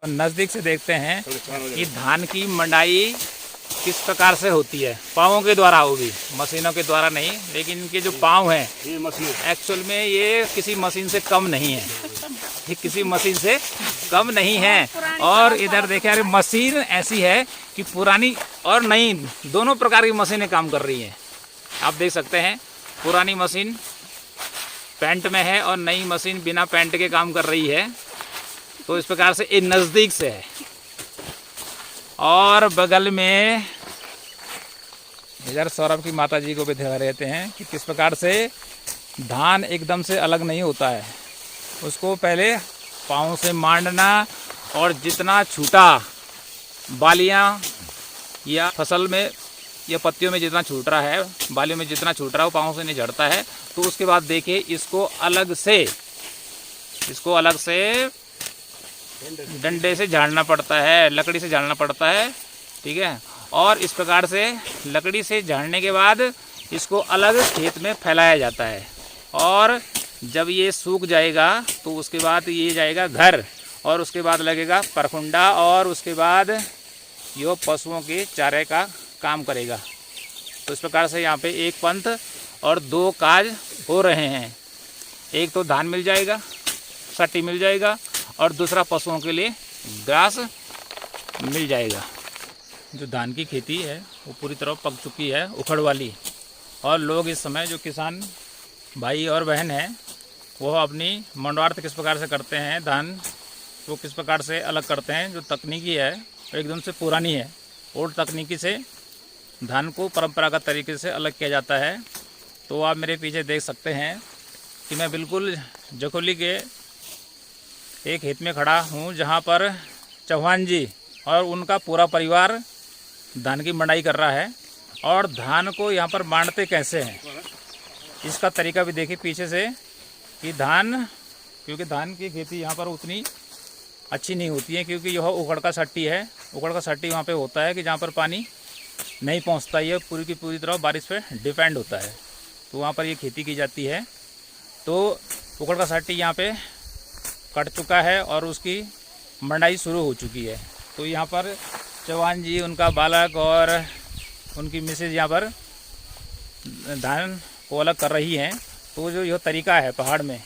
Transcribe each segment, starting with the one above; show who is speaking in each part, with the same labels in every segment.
Speaker 1: नज़दीक से देखते हैं कि धान की मंडाई किस प्रकार से होती है। पाँवों के द्वारा, वो भी मशीनों के द्वारा नहीं, लेकिन इनके जो पाँव हैं एक्चुअल में ये किसी मशीन से कम नहीं है, ये किसी मशीन से कम नहीं है। और इधर देखें, अरे मशीन ऐसी है कि पुरानी और नई दोनों प्रकार की मशीनें काम कर रही हैं। आप देख सकते हैं, पुरानी मशीन पेंट में है और नई मशीन बिना पेंट के काम कर रही है। तो इस प्रकार से ये नज़दीक से है। और बगल में इधर सौरभ की माता जी को भी दिखा रहते हैं कि किस प्रकार से धान एकदम से अलग नहीं होता है। उसको पहले पाँव से मांडना और जितना छूटा बालियां या फसल में या पत्तियों में जितना छूट रहा है, बालियों में जितना छूट रहा है वो पाँव से नहीं झड़ता है। तो उसके बाद देखिए इसको अलग से डंडे से झाड़ना पड़ता है, लकड़ी से झाड़ना पड़ता है, ठीक है। और इस प्रकार से लकड़ी से झाड़ने के बाद इसको अलग खेत में फैलाया जाता है। और जब ये सूख जाएगा तो उसके बाद ये जाएगा घर, और उसके बाद लगेगा परखुंडा, और उसके बाद ये पशुओं के चारे का काम करेगा। तो इस प्रकार से यहाँ पे एक पंथ और दो काज हो रहे हैं। एक तो धान मिल जाएगा, सट्टी मिल जाएगा, और दूसरा पशुओं के लिए घास मिल जाएगा। जो धान की खेती है वो पूरी तरह पक चुकी है, उखड़ वाली। और लोग इस समय, जो किसान भाई और बहन हैं, वो अपनी मंडवार्थ किस प्रकार से करते हैं, धान वो किस प्रकार से अलग करते हैं। जो तकनीकी है वो एकदम से पुरानी है। ओल्ड तकनीकी से धान को परंपरागत तरीके से अलग किया जाता है। तो आप मेरे पीछे देख सकते हैं कि मैं बिल्कुल जखोली के एक खेत में खड़ा हूँ, जहाँ पर चौहान जी और उनका पूरा परिवार धान की मंडाई कर रहा है। और धान को यहाँ पर बांटते कैसे हैं, इसका तरीका भी देखिए पीछे से, कि धान, क्योंकि धान की खेती यहाँ पर उतनी अच्छी नहीं होती है, क्योंकि यह उखड़ का सट्टी है। उखड़ का सट्टी वहाँ पे होता है कि जहाँ पर पानी नहीं पहुँचता, ये पूरी की पूरी तरह बारिश पे डिपेंड होता है। तो वहाँ पर ये खेती की जाती है। तो उखड़ का सट्टी यहाँ पे कट चुका है और उसकी मंडाई शुरू हो चुकी है। तो यहाँ पर चौहान जी, उनका बालक और उनकी मिसेज यहाँ पर धान को अलग कर रही हैं। तो जो यह तरीका है पहाड़ में,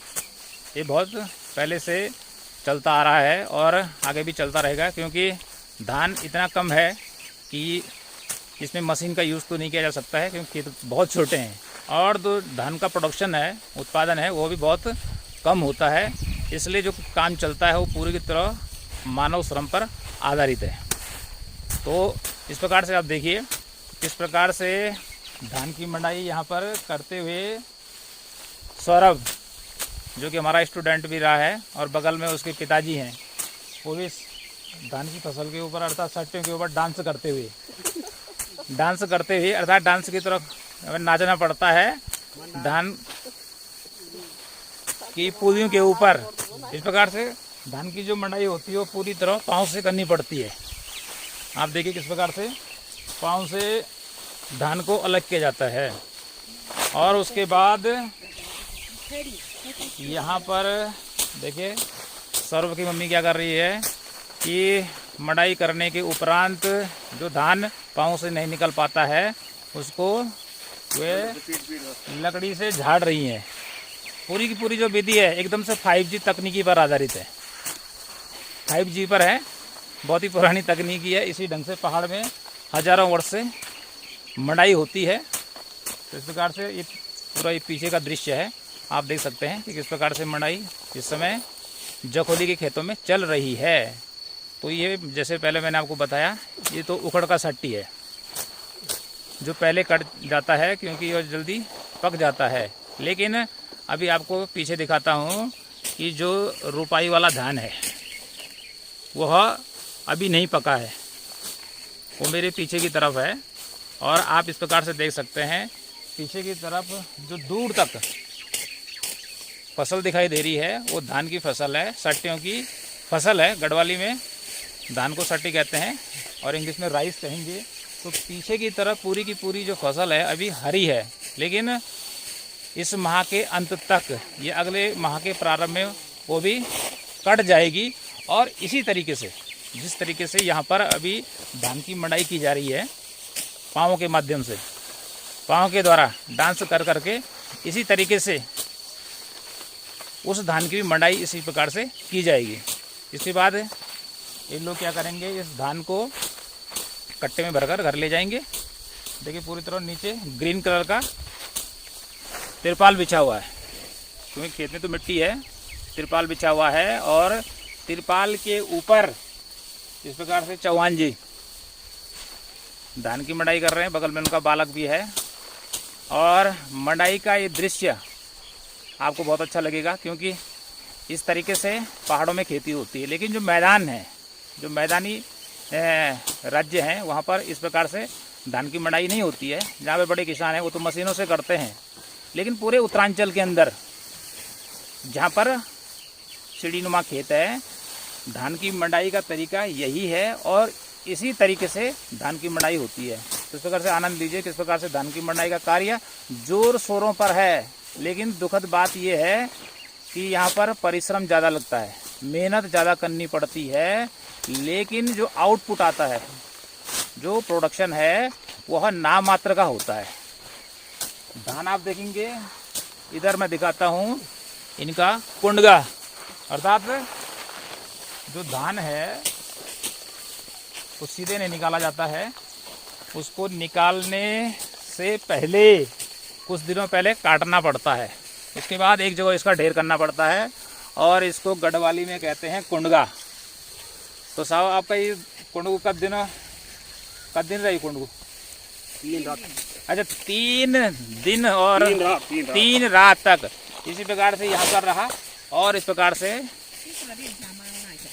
Speaker 1: ये बहुत पहले से चलता आ रहा है और आगे भी चलता रहेगा, क्योंकि धान इतना कम है कि इसमें मशीन का यूज़ तो नहीं किया जा सकता है, क्योंकि खेत बहुत छोटे हैं। और जो धान का प्रोडक्शन है, उत्पादन है, वो भी बहुत कम होता है। इसलिए जो काम चलता है वो पूरी की तरह मानव श्रम पर आधारित है। तो इस प्रकार से आप देखिए किस प्रकार से धान की मंडाई यहाँ पर करते हुए सौरभ, जो कि हमारा स्टूडेंट भी रहा है, और बगल में उसके पिताजी हैं, वो भी धान की फसल के ऊपर अर्थात सट्टियों के ऊपर डांस करते हुए अर्थात डांस की तरफ नाचना पड़ता है धान की पूलियों के ऊपर। इस प्रकार से धान की जो मंडाई होती है वो पूरी तरह पाँव से करनी पड़ती है। आप देखिए किस प्रकार से पाँव से धान को अलग किया जाता है। और उसके बाद यहाँ पर देखिए सौरभ की मम्मी क्या कर रही है कि मंडाई करने के उपरांत जो धान पाँव से नहीं निकल पाता है, उसको वे लकड़ी से झाड़ रही हैं। पूरी की पूरी जो विधि है एकदम से 5G तकनीकी पर आधारित है, 5G पर है, बहुत ही पुरानी तकनीकी है। इसी ढंग से पहाड़ में हजारों वर्ष से मंडाई होती है। तो इस प्रकार से ये पूरा ये पीछे का दृश्य है, आप देख सकते हैं कि किस प्रकार से मंडाई इस समय जखोली के खेतों में चल रही है। तो ये जैसे पहले मैंने आपको बताया, ये तो उखड़ का सट्टी है जो पहले कट जाता है, क्योंकि ये जल्दी पक जाता है। लेकिन अभी आपको पीछे दिखाता हूँ कि जो रुपाई वाला धान है वह अभी नहीं पका है, वो मेरे पीछे की तरफ है। और आप इस प्रकार से देख सकते हैं पीछे की तरफ जो दूर तक फसल दिखाई दे रही है वो धान की फसल है, सट्टियों की फसल है। गढ़वाली में धान को सट्टी कहते हैं और इंग्लिश में राइस कहेंगे। तो पीछे की तरफ पूरी की पूरी जो फसल है अभी हरी है, लेकिन इस माह के अंत तक, ये अगले माह के प्रारंभ में वो भी कट जाएगी और इसी तरीके से जिस तरीके से यहाँ पर अभी धान की मड़ाई की जा रही है पाँवों के माध्यम से, पाँव के द्वारा डांस कर करके, इसी तरीके से उस धान की भी मड़ाई इसी प्रकार से की जाएगी। इसके बाद ये लोग क्या करेंगे, इस धान को कट्टे में भरकर घर ले जाएंगे। देखिए पूरी तरह नीचे ग्रीन कलर का तिरपाल बिछा हुआ है, क्योंकि खेत में तो मिट्टी है, तिरपाल बिछा हुआ है। और तिरपाल के ऊपर इस प्रकार से चौहान जी धान की मड़ाई कर रहे हैं, बगल में उनका बालक भी है। और मड़ाई का ये दृश्य आपको बहुत अच्छा लगेगा, क्योंकि इस तरीके से पहाड़ों में खेती होती है। लेकिन जो मैदान है, जो मैदानी राज्य हैं, वहाँ पर इस प्रकार से धान की मड़ाई नहीं होती है। जहाँ पे बड़े किसान हैं वो तो मशीनों से करते हैं, लेकिन पूरे उत्तरांचल के अंदर जहाँ पर सीढ़ीनुमा खेत है, धान की मड़ाई का तरीका यही है और इसी तरीके से धान की मड़ाई होती है। तो इस प्रकार से आनंद लीजिए किस प्रकार से धान की मड़ाई का कार्य जोर शोरों पर है। लेकिन दुखद बात यह है कि यहाँ पर परिश्रम ज़्यादा लगता है, मेहनत ज़्यादा करनी पड़ती है, लेकिन जो आउटपुट आता है, जो प्रोडक्शन है, वह नाम मात्र का होता है। धान आप देखेंगे, इधर मैं दिखाता हूँ इनका कुंडगा, अर्थात जो धान है वो सीधे नहीं निकाला जाता है, उसको निकालने से पहले कुछ दिनों पहले काटना पड़ता है। उसके बाद एक जगह इसका ढेर करना पड़ता है और इसको गढ़वाली में कहते हैं कुंडगा। तो साहब आपका ये कुंडगू कब दिन रही कुंडगू?
Speaker 2: 3 रात।
Speaker 1: अच्छा 3 दिन और 3 रात तक इसी प्रकार से यहाँ पर रहा और इस प्रकार से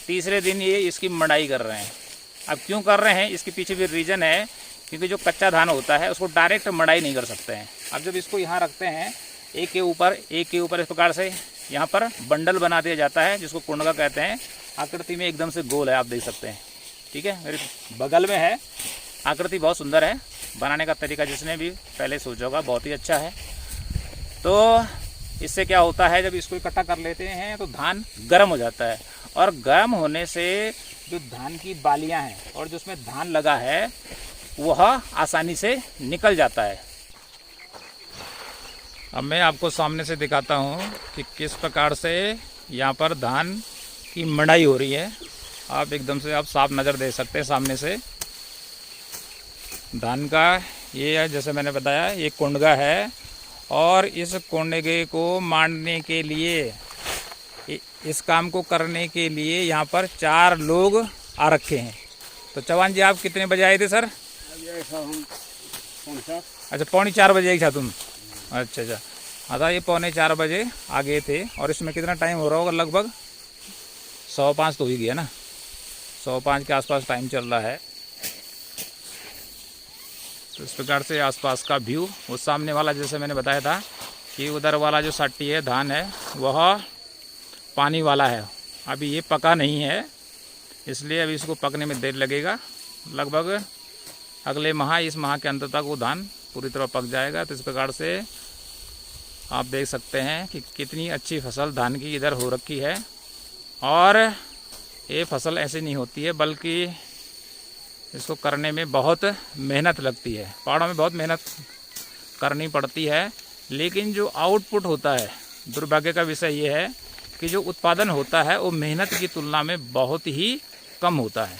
Speaker 1: तीसरे दिन ये इसकी मड़ाई कर रहे हैं। अब क्यों कर रहे हैं, इसके पीछे भी रीज़न है, क्योंकि जो कच्चा धान होता है उसको डायरेक्ट मड़ाई नहीं कर सकते हैं। अब जब इसको यहाँ रखते हैं एक के ऊपर इस प्रकार से यहाँ पर बंडल बना दिया जाता है, जिसको कुंडगा कहते हैं। आकृति में एकदम से गोल है, आप देख सकते हैं। ठीक है, मेरे बगल में है, आकृति बहुत सुंदर है। बनाने का तरीका जिसने भी पहले सोचा होगा बहुत ही अच्छा है। तो इससे क्या होता है, जब इसको इकट्ठा कर लेते हैं तो धान गर्म हो जाता है और गर्म होने से जो धान की बालियां हैं और जो उसमें धान लगा है वह आसानी से निकल जाता है। अब मैं आपको सामने से दिखाता हूँ कि किस प्रकार से यहाँ पर धान की मड़ाई हो रही है। आप एकदम से आप साफ नज़र दे सकते हैं सामने से। धान का ये है, जैसे मैंने बताया, ये कुंडगा है और इस कुंडगे को मारने के लिए, इस काम को करने के लिए यहाँ पर 4 लोग आ रखे हैं। तो चौहान जी आप कितने बजे आए थे सर? अच्छा 3:45 बजे था तुम? अच्छा हाँ, ये 3:45 बजे आ गए थे। और इसमें कितना टाइम हो रहा होगा? लगभग 5:15 तो हो ही गया ना, 5:15 के आसपास टाइम चल रहा है। तो इस प्रकार से आसपास का व्यू, वो सामने वाला जैसे मैंने बताया था कि उधर वाला जो साटी है धान है वह पानी वाला है। अभी ये पका नहीं है, इसलिए अभी इसको पकने में देर लगेगा। लगभग अगले माह, इस माह के अंत तक वो धान पूरी तरह पक जाएगा। तो इस प्रकार से आप देख सकते हैं कि कितनी अच्छी फसल धान की इधर हो रखी है। और ये फसल ऐसे नहीं होती है, बल्कि इसको करने में बहुत मेहनत लगती है। पहाड़ों में बहुत मेहनत करनी पड़ती है, लेकिन जो आउटपुट होता है, दुर्भाग्य का विषय ये है कि जो उत्पादन होता है वो मेहनत की तुलना में बहुत ही कम होता है।